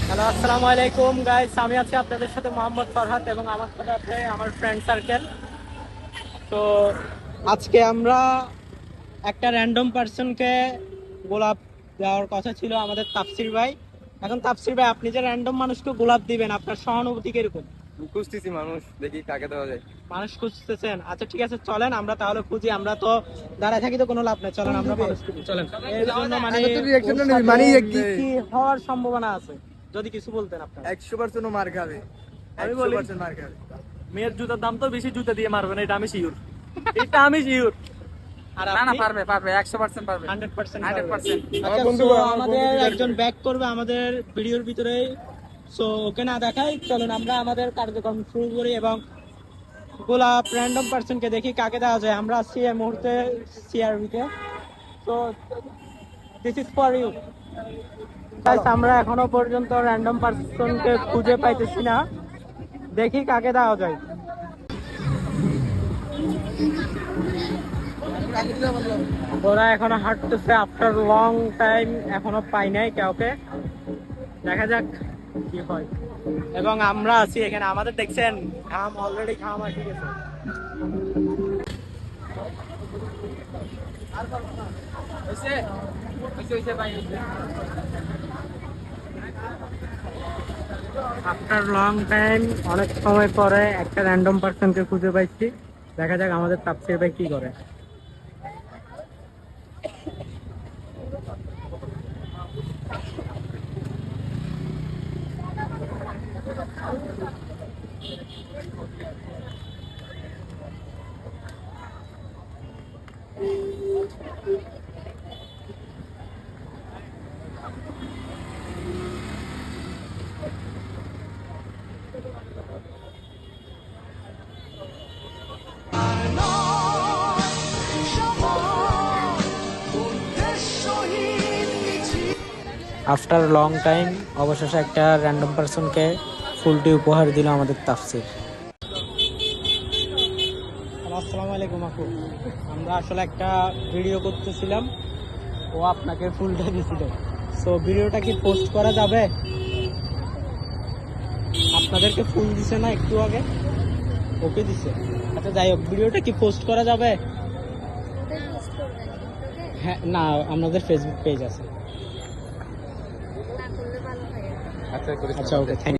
Hello, আসসালামু আলাইকুম guys. আমি আছি আপনাদের সাথে মোহাম্মদ ফরহাদ এবং আমার সাথে আছে আমার ফ্রেন্ড সার্কেল। তো আজকে আমরা একটা র্যান্ডম পার্সনকে গোলাপ দেওয়ার কথা ছিল, আমাদের তাফসির ভাই। এখন তাফসির ভাই, আপনি যে র্যান্ডম মানুষকে গোলাপ দিবেন, আপনার সহানুভূতি কিরকম? খুঁজতেছি মানুষ, দেখি কাকে দেওয়া যায়। মানুষ খুঁজতেছেন? আচ্ছা ঠিক আছে, চলেন আমরা তাহলে খুঁজি। আমরা তো দাঁড়ায় থাকি তো কোনো লাভ নেই, চলেন আমরা মানুষ খুঁজি। চলেন, এর জন্য মানে আগে তো reaction টা ওর নিবি, সাথে মানে কি কি হওয়ার সম্ভাবনা আছে যদি কিছু বলতেন আপনারা। 100% মার খাবে। আমি বলি 100% মার খাবে। মেয়ের জুতার দাম তো বেশি, জুতা দিয়ে মারবে না, এটা আমি শিওর। এটা আমি শিওর। আর না না, আপনি? পারবে পারবে 100% পারবে। 100% 100%। আচ্ছা, বন্ধু, so আমার আমাদের বন্ধু একজন ব্যাক করবে আমাদের ভিডিওর ভিতরে। সো ওকে না দেখাই, চলুন আমরা আমাদের কার্যক্রম শুরু করি এবং গোলাপ র্যান্ডম পার্সনকে দেখি কাকে দেওয়া যায়। আমরা আছি এই মুহূর্তে সিআরবিতে। তো this is for you guys. আমরা এখনো পর্যন্ত র্যান্ডম পার্সনকে খুঁজে পাইতেছি না, দেখি কাকে দেওয়া যায়। ওরা এখনো হাঁটতেছে আফটার লং টাইম, এখনো পাই নাই কাউকে। দেখা যাক কি হয়। এবং আমরা আছি এখানে, আমাদের দেখছেন ঘাম, অলরেডি ঘাম আসি গেছে। আফটার লং টাইম, অনেক সময় পরে একটা র্যান্ডম পার্সনকে খুঁজে পাইছি। দেখা যাক আমাদের তাপসির ভাই কি করে। আফটার লং টাইম অবশেষে একটা র্যান্ডম পার্সনকে ফুলটি উপহার দিল আমাদের তাফসির। আসসালামু আলাইকুম আপু, আমরা আসলে একটা ভিডিও করতেছিলাম, ও আপনাকে ফুলটা দিছিল। সো ভিডিওটা কি পোস্ট করা যাবে? আপনাদেরকে ফুল দিছে না একটু আগে? ওকে দিছে। আচ্ছা যাই হোক, ভিডিওটা কি পোস্ট করা যাবে? হ্যাঁ, না, আমাদের ফেসবুক পেজ আছে। আচ্ছা, আচ্ছা ওকে, থ্যাংক